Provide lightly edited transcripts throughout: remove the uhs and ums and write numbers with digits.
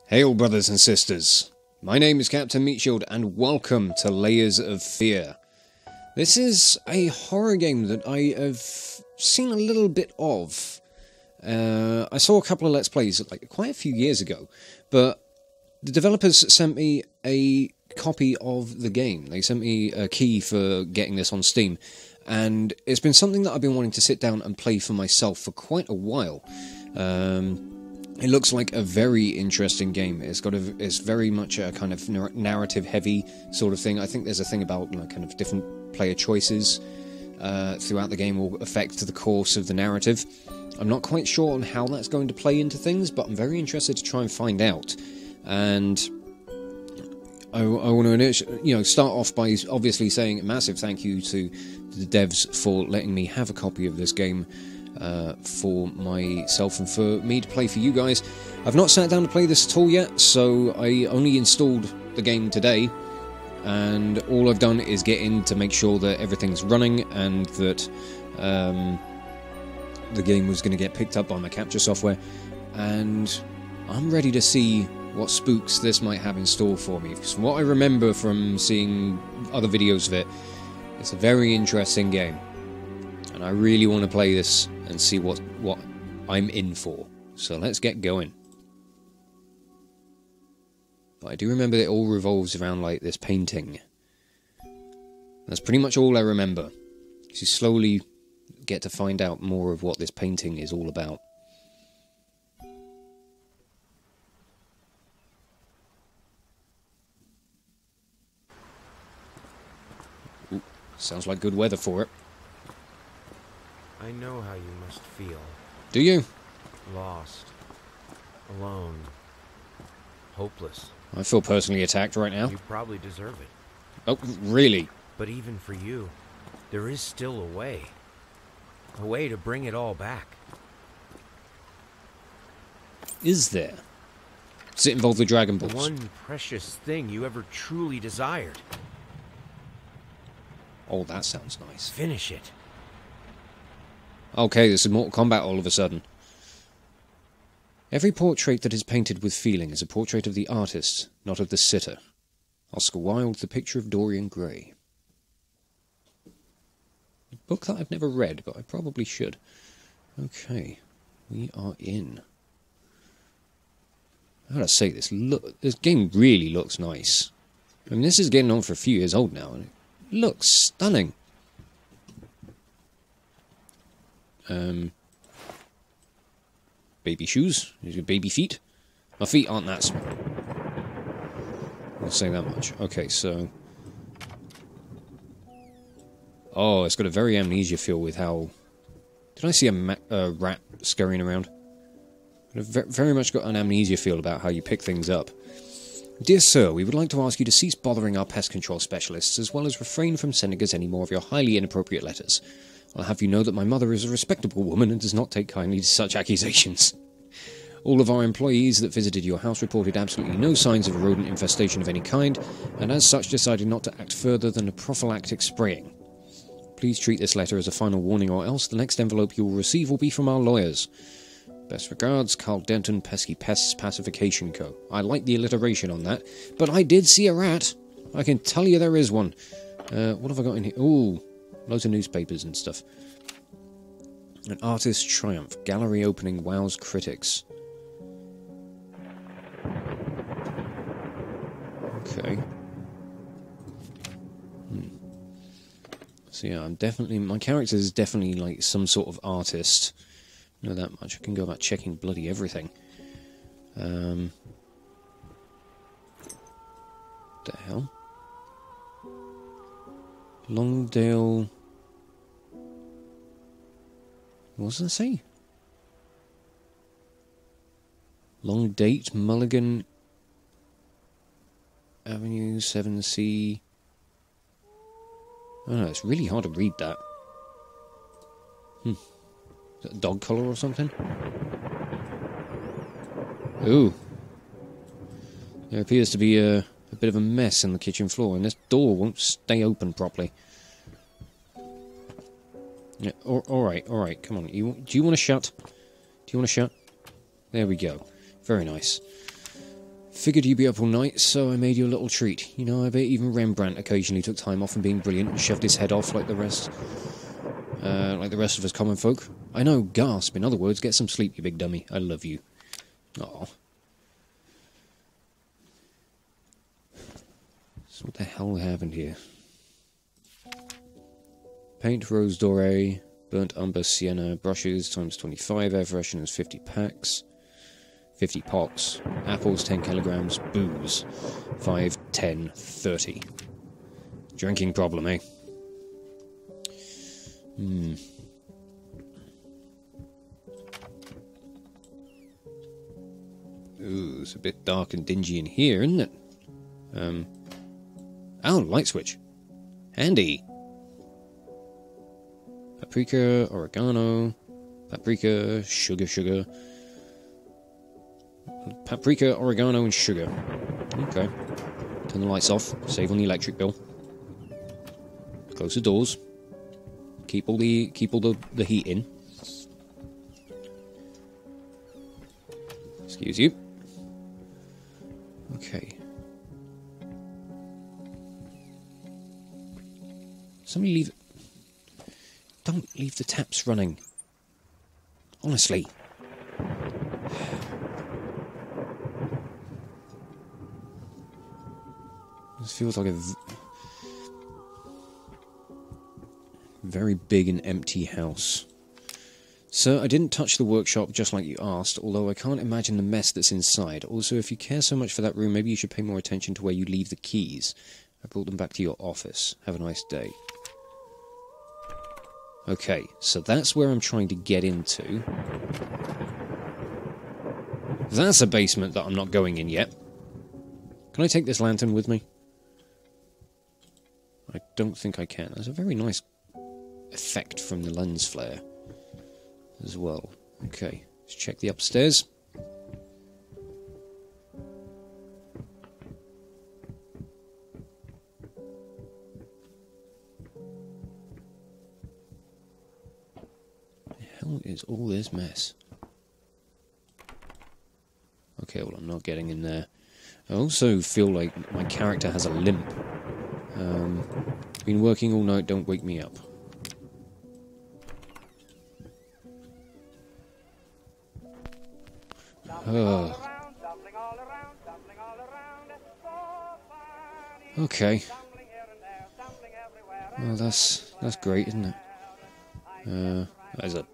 Hail, brothers and sisters. My name is Captain Meatshield, and welcome to Layers of Fear. This is a horror game that I have seen a little bit of. I saw a couple of Let's Plays quite a few years ago, but the developers sent me a copy of the game. They sent me a key for getting this on Steam, and it's been something that I've been wanting to sit down and play for myself for quite a while. It looks like a very interesting game. It's very much a kind of narrative-heavy sort of thing. I think there's a thing about kind of different player choices throughout the game will affect the course of the narrative. I'm not quite sure on how that's going to play into things, but I'm very interested to try and find out. And I want to start off by obviously saying a massive thank you to the devs for letting me have a copy of this game for myself and for me to play for you guys. I've not sat down to play this at all yet, so I only installed the game today, and all I've done is get in to make sure that everything's running and that the game was going to get picked up by my capture software, and I'm ready to see what spooks this might have in store for me. Because from what I remember from seeing other videos of it, it's a very interesting game, and I really want to play this and see what I'm in for. So let's get going. But I do remember it all revolves around this painting. That's pretty much all I remember. You slowly get to find out more of what this painting is all about. Ooh, sounds like good weather for it. I know how you must feel. Do you? Lost. Alone. Hopeless. I feel personally attacked right now. You probably deserve it. Oh, really? But even for you, there is still a way. A way to bring it all back. Is there? Does it involve the Dragon Balls? The one precious thing you ever truly desired. Oh, that sounds nice. Finish it. Okay, this is Mortal Kombat all of a sudden. Every portrait that is painted with feeling is a portrait of the artist, not of the sitter. Oscar Wilde, The Picture of Dorian Gray. A book that I've never read, but I probably should. Okay, we are in. I gotta say, this game really looks nice. I mean, this is getting on for a few years old now, and it looks stunning. Baby shoes? These are baby feet? My feet aren't that small. I'll say that much. Okay, so... Oh, it's got a very Amnesia feel with how... Did I see a rat scurrying around? Very much got an Amnesia feel about how you pick things up. Dear sir, we would like to ask you to cease bothering our pest control specialists, as well as refrain from sending us any more of your highly inappropriate letters. I'll have you know that my mother is a respectable woman and does not take kindly to such accusations. All of our employees that visited your house reported absolutely no signs of a rodent infestation of any kind, and as such decided not to act further than a prophylactic spraying. Please treat this letter as a final warning, or else the next envelope you will receive will be from our lawyers. Best regards, Carl Denton, Pesky Pests Pacification Co. I like the alliteration on that, but I did see a rat. I can tell you there is one. What have I got in here? Ooh. Loads of newspapers and stuff. An artist's triumph. Gallery opening wows critics. Okay. So yeah, my character is definitely some sort of artist. I know that much. I can go about checking bloody everything. The hell? Longdale... What does that say? Long date, Mulligan Avenue, 7C... I don't know, it's really hard to read that. Is that a dog collar or something? Ooh. There appears to be a bit of a mess in the kitchen floor, and this door won't stay open properly. Yeah, alright, come on. Do you want to shut? Do you want to shut? There we go. Very nice. figured you'd be up all night, so I made you a little treat. You know, I bet even Rembrandt occasionally took time off from being brilliant and shoved his head off like the rest of us common folk. I know, gasp. In other words, get some sleep, you big dummy. I love you. Aw. So what the hell happened here? Paint, rose doré, burnt umber, sienna, brushes, times 25, air fresheners, 50 packs, 50 pots, apples, 10 kilograms, booze, 5, 10, 30. Drinking problem, eh? Ooh, it's a bit dark and dingy in here, isn't it? Oh, light switch. Handy. Paprika, oregano, paprika, sugar. Paprika, oregano, and sugar. Okay. Turn the lights off. Save on the electric bill. Close the doors. Keep all the heat in. Excuse you. Okay. Somebody leave... Don't leave the taps running. Honestly. This feels like a very big and empty house. Sir, I didn't touch the workshop just like you asked, although I can't imagine the mess that's inside. Also, if you care so much for that room, maybe you should pay more attention to where you leave the keys. I brought them back to your office. Have a nice day. Okay, so that's where I'm trying to get into. That's a basement that I'm not going in yet. Can I take this lantern with me? I don't think I can. There's a very nice effect from the lens flare as well. Okay, let's check the upstairs. What is all this mess? Okay, well, I'm not getting in there. I also feel like my character has a limp. Been working all night, don't wake me up. Okay. Well, that's great, isn't it? There's a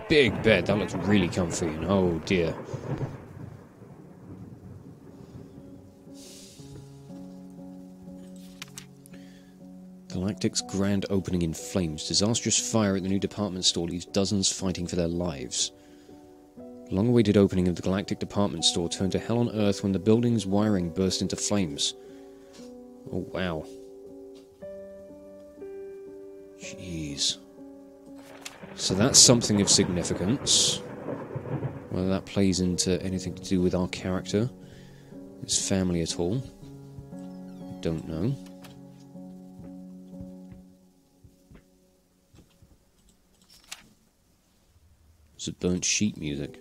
big bed. That looks really comfy. And oh dear. Galactic's grand opening in flames. Disastrous fire at the new department store leaves dozens fighting for their lives. The long-awaited opening of the Galactic department store turned to hell on Earth when the building's wiring burst into flames. Oh, wow. Jeez. So that's something of significance. Whether that plays into anything to do with our character, his family at all, I don't know. It's a burnt sheet music.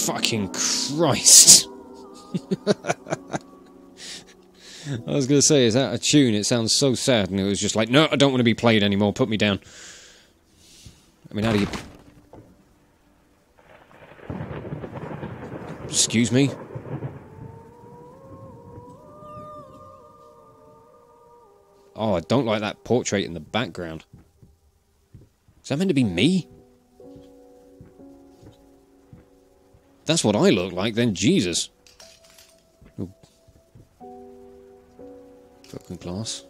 Fucking Christ! I was going to say, it's out of tune, it sounds so sad, and it was just like, no, I don't want to be played anymore, put me down. I mean, how do you... Excuse me? Oh, I don't like that portrait in the background. Is that meant to be me? That's what I look like, then Jesus. Oh. Broken glass.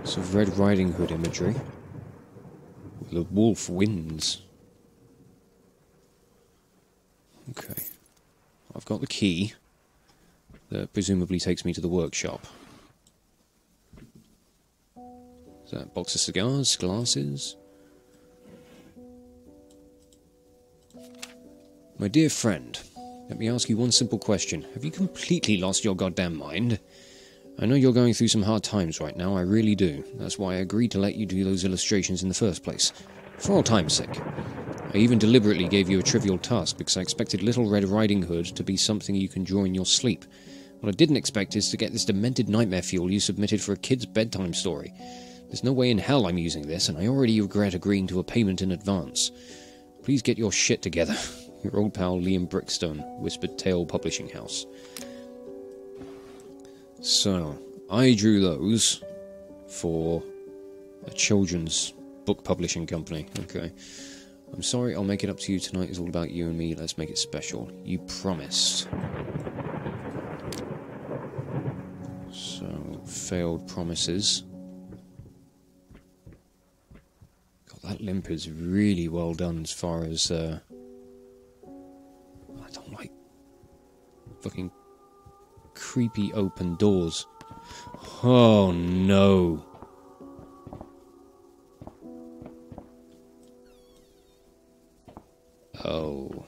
Some Red Riding Hood imagery. The wolf wins. Okay. I've got the key. That presumably takes me to the workshop. Is that a box of cigars, glasses? My dear friend, Let me ask you one simple question. Have you completely lost your goddamn mind? I know you're going through some hard times right now, I really do. That's why I agreed to let you do those illustrations in the first place. For all time's sake. I even deliberately gave you a trivial task because I expected Little Red Riding Hood to be something you can draw in your sleep. What I didn't expect is to get this demented nightmare fuel you submitted for a kid's bedtime story. There's no way in hell I'm using this, and I already regret agreeing to a payment in advance. Please get your shit together. Your old pal Liam Brickstone, Whispered Tale Publishing House. So, I drew those for a children's book publishing company. Okay. I'm sorry, I'll make it up to you. Tonight is all about you and me. Let's make it special. You promised. So, failed promises. God, that limp is really well done as far as, I don't like fucking creepy open doors. Oh no. Oh.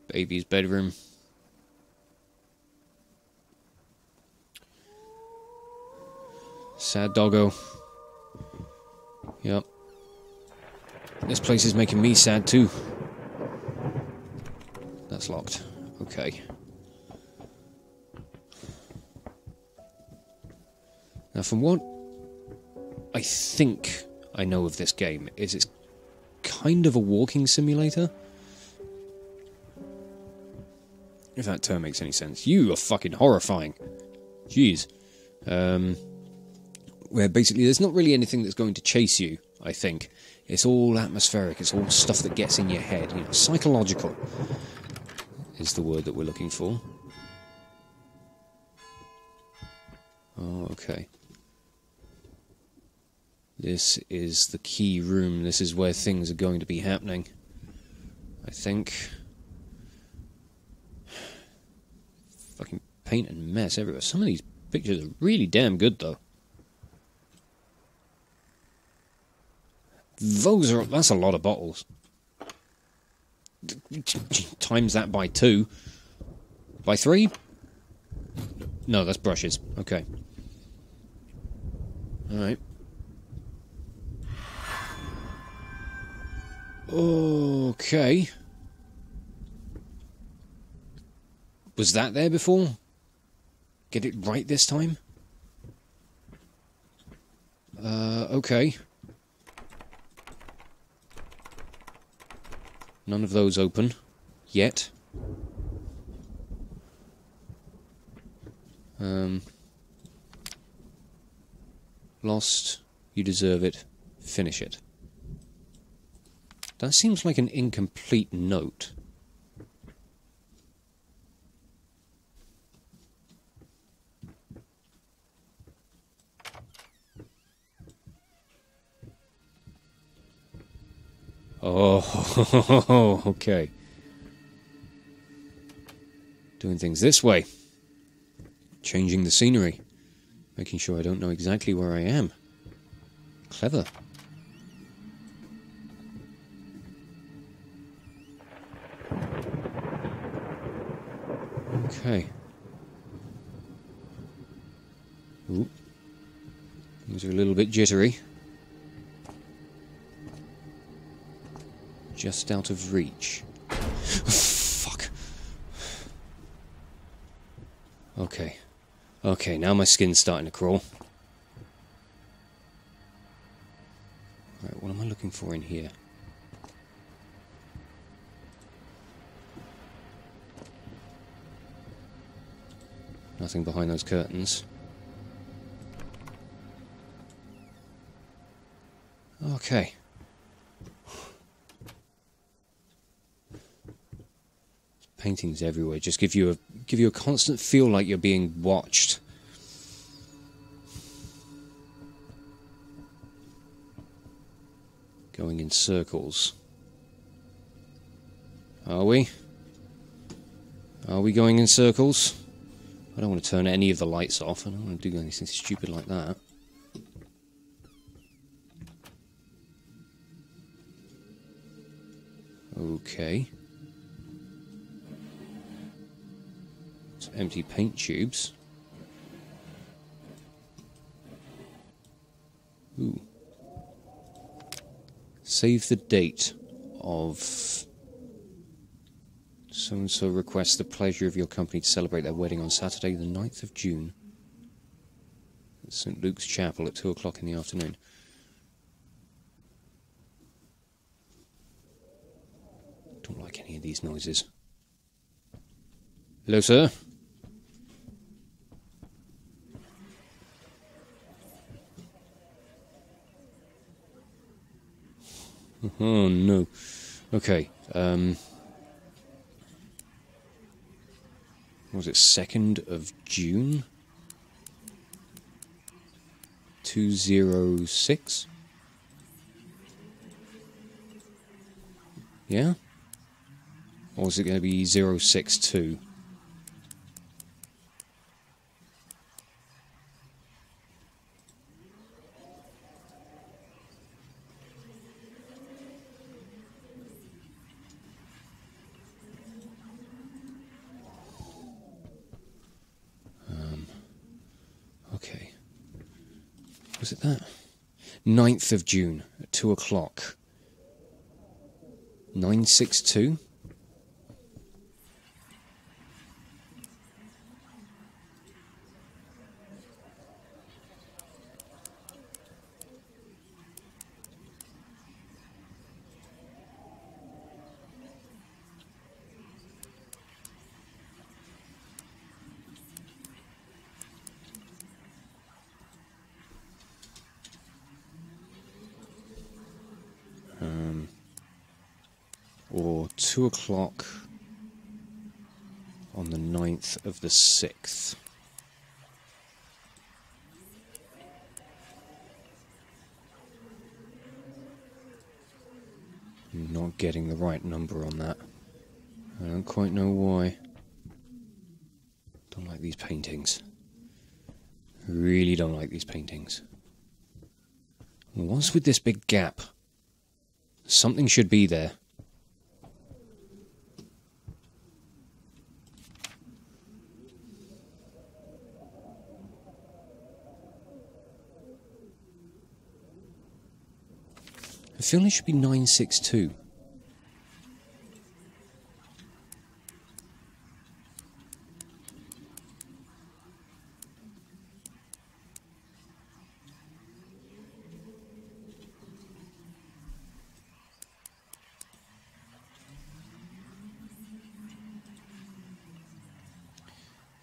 Baby's bedroom. Sad doggo. Yep. This place is making me sad too. That's locked. Okay. Now from what I think I know of this game, is it's kind of a walking simulator. If that term makes any sense. You are fucking horrifying. Jeez. Where basically there's not really anything that's going to chase you, I think. It's all atmospheric, it's all stuff that gets in your head. You know, psychological is the word that we're looking for. Oh, okay. This is the key room. This is where things are going to be happening, I think. Fucking paint and mess everywhere. Some of these pictures are really damn good, though. That's a lot of bottles. Times that by 2. By 3? No, that's brushes. Okay. Alright. Okay. Was that there before? Get it right this time? Okay. None of those open. Yet. Lost. You deserve it. Finish it. That seems like an incomplete note. Oh, okay. Doing things this way. Changing the scenery. Making sure I don't know exactly where I am. Clever. Okay. Ooh. Things are a little bit jittery. Just out of reach. Fuck. Okay. Okay, now my skin's starting to crawl. Right, what am I looking for in here? Nothing behind those curtains. Okay. Paintings everywhere just give you a constant feel like you're being watched. Going in circles. Are we? Are we going in circles? I don't want to turn any of the lights off. I don't want to do anything stupid like that. Okay. It's empty paint tubes. Ooh. Save the date of so-and-so requests the pleasure of your company to celebrate their wedding on Saturday the 9th of June at St. Luke's Chapel at 2 o'clock in the afternoon. Don't like any of these noises. Hello, sir? Oh, no. Okay, was it 2nd of June? 206? Yeah? Or is it going to be 062? Okay. Was it that? 9th of June at 2 o'clock. 962? Or 2 o'clock on the 9th of the 6th. I'm not getting the right number on that. I don't quite know why. Don't like these paintings. Really don't like these paintings. What's with this big gap? Something should be there. I feel it should be 962.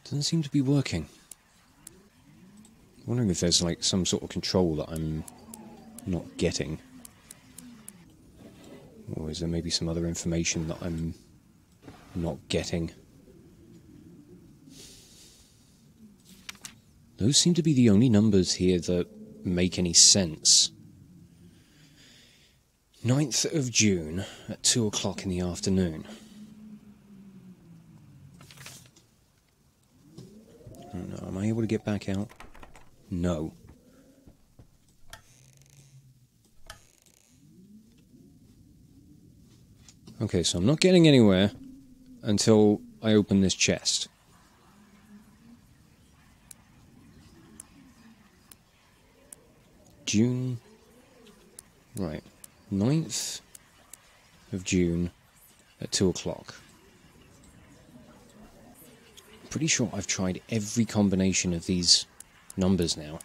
Doesn't seem to be working. I'm wondering if there's like some sort of control that I'm not getting. Or is there maybe some other information that I'm not getting? Those seem to be the only numbers here that make any sense. 9th of June at 2 o'clock in the afternoon. I don't know, am I able to get back out? No. Okay, so I'm not getting anywhere until I open this chest. June. Right. 9th of June at 2 o'clock. I'm pretty sure I've tried every combination of these numbers now.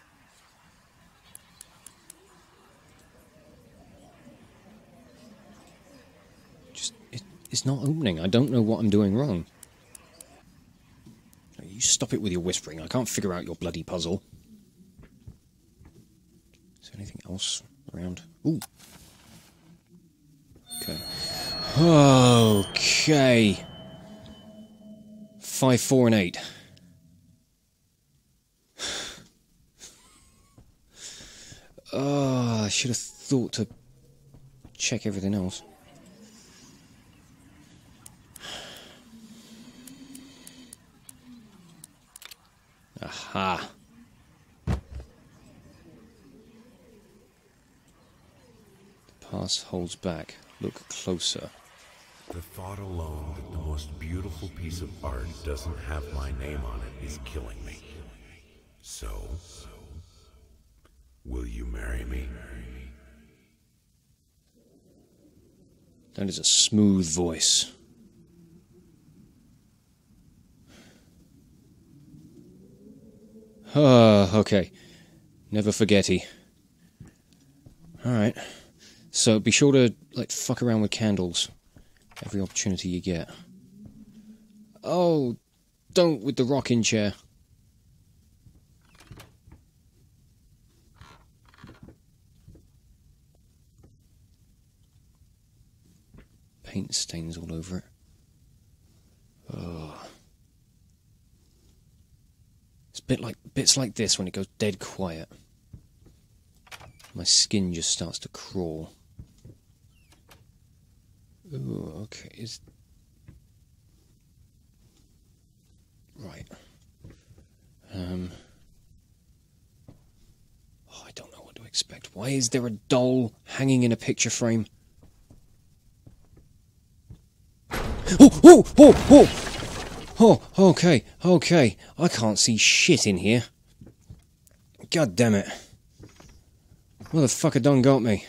It's not opening. I don't know what I'm doing wrong. You stop it with your whispering. I can't figure out your bloody puzzle. Is there anything else around? Ooh. Okay. Okay. 5, 4, and 8. Oh, I should have thought to check everything else. Aha. The past holds back. Look closer. The thought alone that the most beautiful piece of art doesn't have my name on it is killing me. So, will you marry me? That is a smooth voice. Okay. Never forgetty. Alright. So be sure to, like, fuck around with candles. Every opportunity you get. Oh, don't with the rocking chair. Paint stains all over it. Oh. It's bits like this when it goes dead quiet. My skin just starts to crawl. Ooh, okay. Right. Oh, I don't know what to expect. Why is there a doll hanging in a picture frame? Oh, okay. I can't see shit in here. God damn it. Motherfucker done got me.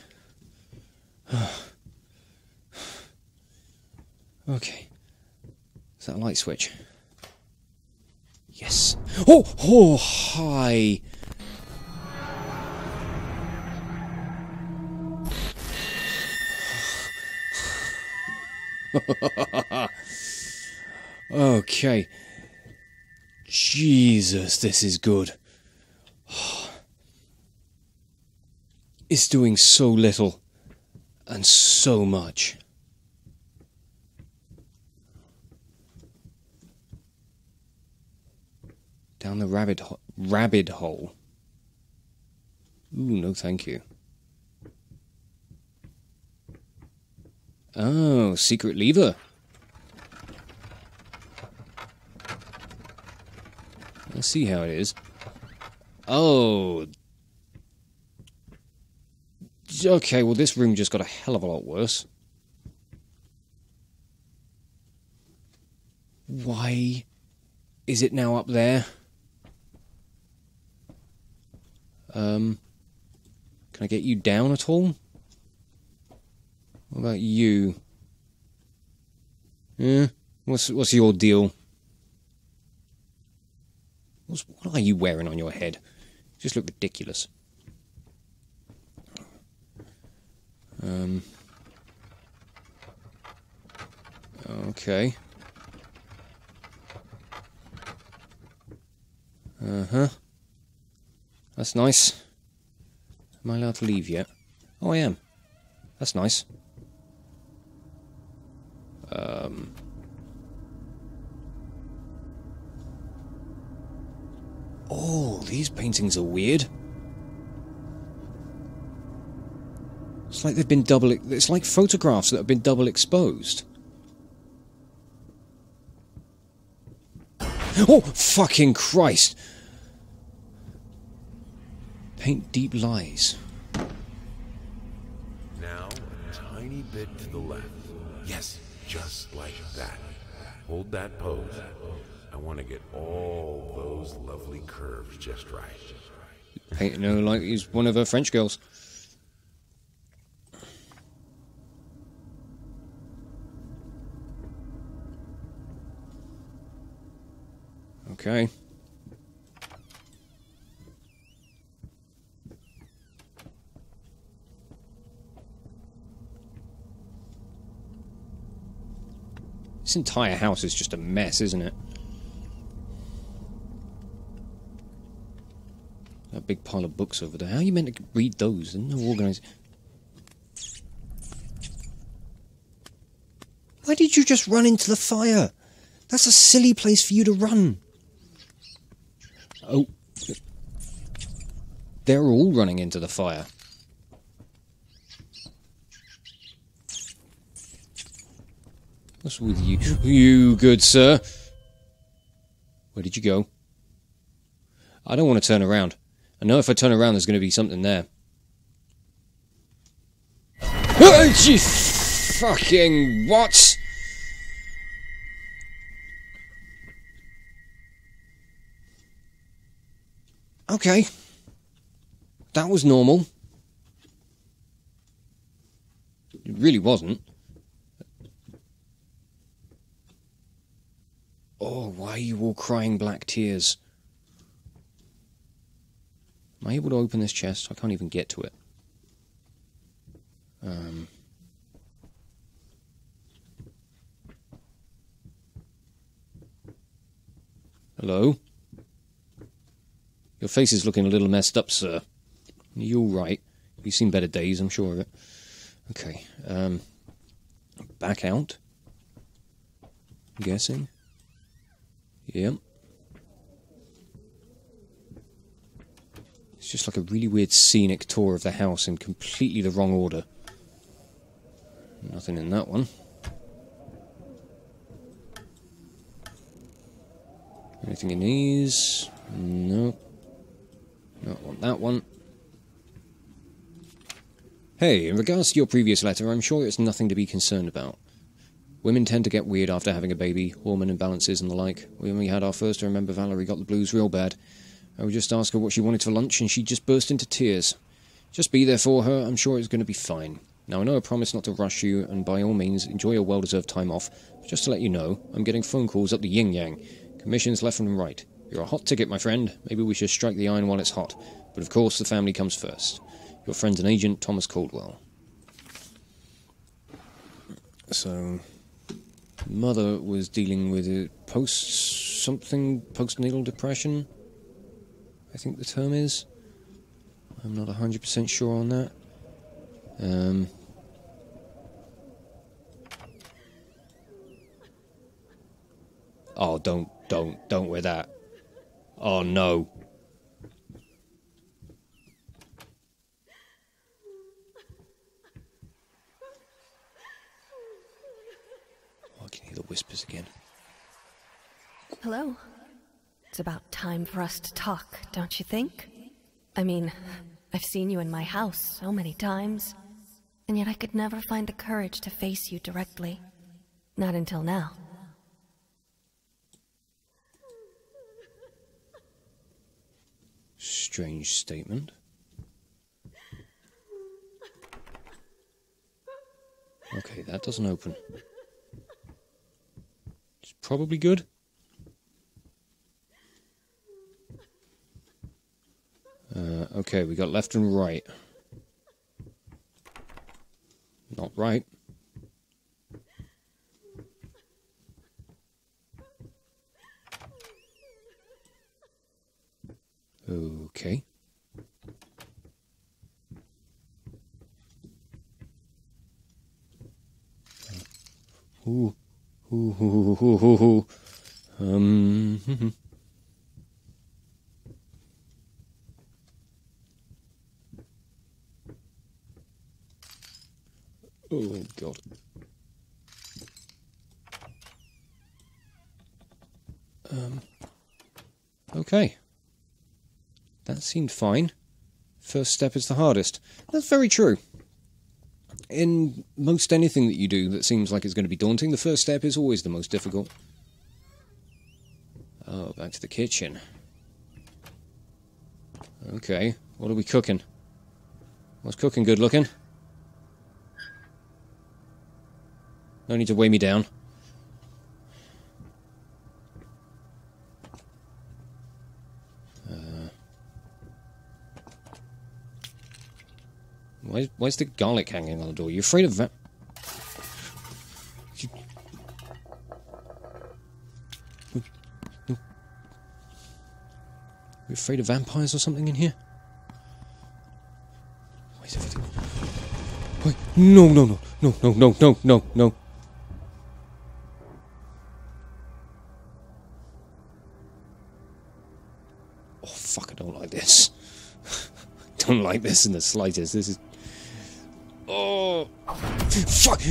Okay. Is that a light switch? Yes. Oh, hi. Okay. Jesus, this is good. It's doing so little and so much. Down the rabbit hole. Ooh, no thank you. Oh, secret lever. Let's see how it is. Oh. Okay, well this room just got a hell of a lot worse. Why is it now up there? Can I get you down at all? What about you? Yeah? What's your deal? What are you wearing on your head? You just look ridiculous. Okay. That's nice. Am I allowed to leave yet? Oh, I am. That's nice. Oh, these paintings are weird. It's like they've been it's like photographs that have been double exposed. Oh, fucking Christ! Paint deep lies. Now, a tiny bit to the left. Yes, just like that. Hold that pose. I want to get all those lovely curves just right. Painting her like he's one of her French girls. Okay. This entire house is just a mess, isn't it? That big pile of books over there. How are you meant to read those? They're no organised. Why did you just run into the fire? That's a silly place for you to run. Oh. They're all running into the fire. What's with you? You good sir? Where did you go? I don't want to turn around. I know if I turn around there's going to be something there. Oh, gee, fucking what? Okay. That was normal. It really wasn't. Oh, why are you all crying black tears? Am I able to open this chest? I can't even get to it. Hello? Your face is looking a little messed up, sir. Are you all right? You've seen better days, I'm sure of it. Okay, back out. I'm guessing. Yep. It's just like a really weird scenic tour of the house in completely the wrong order. Nothing in that one. Anything in these? Nope. Not want that one. Hey, in regards to your previous letter, I'm sure it's nothing to be concerned about. Women tend to get weird after having a baby, hormone imbalances and the like. When we had our first, I remember Valerie got the blues real bad. I would just ask her what she wanted for lunch and she'd just burst into tears. Just be there for her, I'm sure it's going to be fine. Now I know I promised not to rush you, and by all means enjoy your well-deserved time off, but just to let you know, I'm getting phone calls up the yin-yang. Commissions left and right. You're a hot ticket, my friend. Maybe we should strike the iron while it's hot. But of course, the family comes first. Your friend and agent, Thomas Caldwell. So, mother was dealing with a postnatal depression, I think the term is. I'm not 100% sure on that. Oh, don't wear that. Oh, no. Oh, I can hear the whispers again. Hello. It's about time for us to talk, don't you think? I mean, I've seen you in my house so many times, and yet I could never find the courage to face you directly. Not until now. Strange statement. Okay, that doesn't open. It's probably good. Okay, we got left and right. Not right. Okay. Ooh. Ooh, ooh, ooh, ooh, ooh. Oh, God. Okay. That seemed fine. First step is the hardest. That's very true. In most anything that you do that seems like it's going to be daunting, the first step is always the most difficult. Oh, back to the kitchen. Okay, what are we cooking? What's cooking good looking? No need to weigh me down. Why's the garlic hanging on the door? You afraid of You afraid of vampires or something in here? Why is everything... Wait, no. Oh, fuck, I don't like this. I don't like this in the slightest. This is... Oh! Fuck!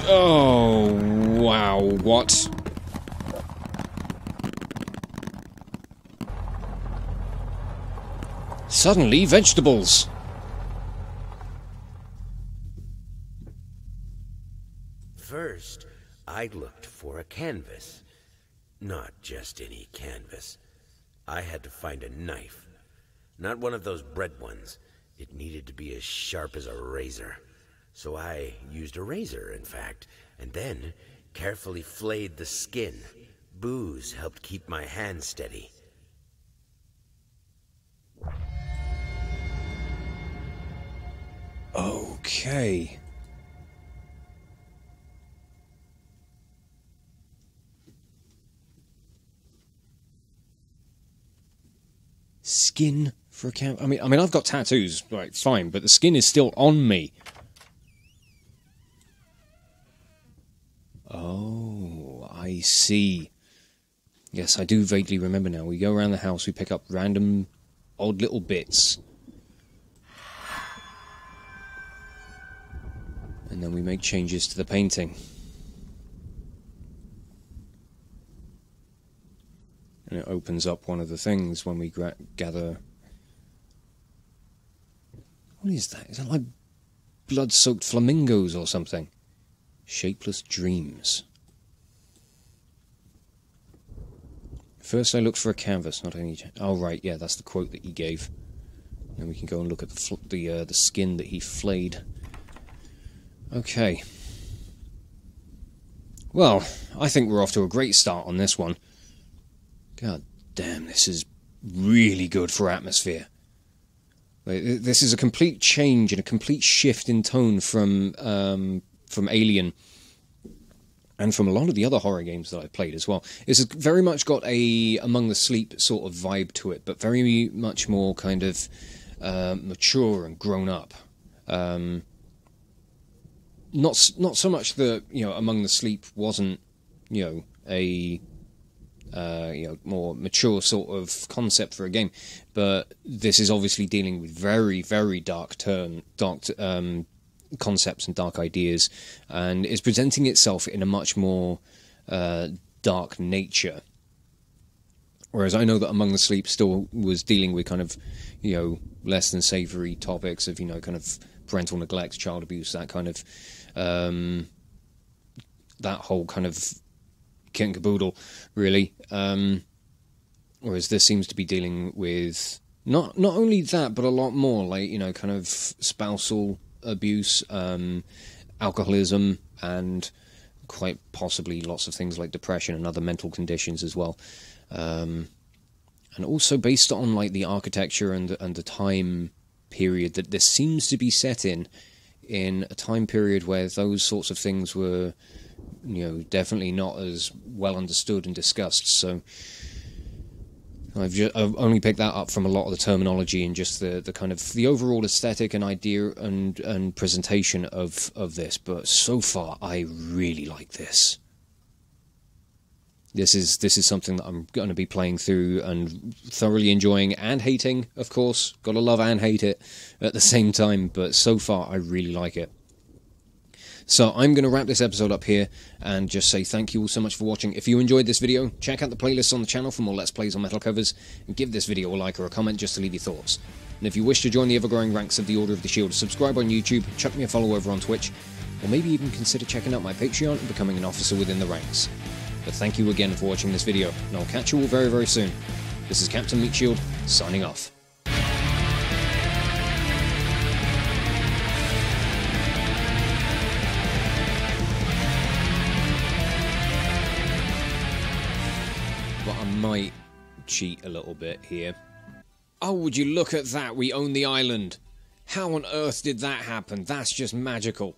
Oh, wow, what? Suddenly, vegetables! I looked for a canvas. Not just any canvas. I had to find a knife. Not one of those bread ones. It needed to be as sharp as a razor. So I used a razor, in fact, and then carefully flayed the skin. Booze helped keep my hand steady. Okay. Skin for a camp. I mean, I've got tattoos, right? Fine, but the skin is still on me. Oh, I see. Yes, I do vaguely remember now. We go around the house, we pick up random, odd little bits, and then we make changes to the painting. And it opens up one of the things when we gather... What is that? Is that like blood-soaked flamingos or something? Shapeless dreams. First I looked for a canvas, not any... Oh, right, yeah, that's the quote that he gave. Then we can go and look at the skin that he flayed. Okay. Well, I think we're off to a great start on this one. God damn, this is really good for atmosphere. This is a complete change and a complete shift in tone from Alien and from a lot of the other horror games that I've played as well. It's very much got a Among the Sleep sort of vibe to it, but very much more kind of mature and grown up. Not so much that, you know, Among the Sleep wasn't, you know, a more mature sort of concept for a game, but this is obviously dealing with very, very dark concepts and dark ideas, and is presenting itself in a much more dark nature. Whereas I know that Among the Sleep still was dealing with kind of, you know, less than savoury topics of, you know, kind of parental neglect, child abuse, that kind of that whole kind of kit and caboodle, really. Whereas this seems to be dealing with not only that, but a lot more, like, you know, kind of spousal abuse, alcoholism, and quite possibly lots of things like depression and other mental conditions as well. And also based on like the architecture and the time period that this seems to be set in a time period where those sorts of things were, you know, definitely not as well understood and discussed. So I've only picked that up from a lot of the terminology and just the kind of the overall aesthetic and idea and presentation of this. But so far, I really like this. This is something that I'm going to be playing through and thoroughly enjoying and hating, of course. Gotta love and hate it at the same time, but so far I really like it. So I'm going to wrap this episode up here and just say thank you all so much for watching. If you enjoyed this video, check out the playlists on the channel for more Let's Plays on metal covers, and give this video a like or a comment just to leave your thoughts. And if you wish to join the ever-growing ranks of the Order of the Shield, subscribe on YouTube, chuck me a follow over on Twitch, or maybe even consider checking out my Patreon and becoming an officer within the ranks. But thank you again for watching this video, and I'll catch you all very, very soon. This is Captain Meatshield, signing off. But I might cheat a little bit here. Oh, would you look at that, we own the island. How on earth did that happen? That's just magical.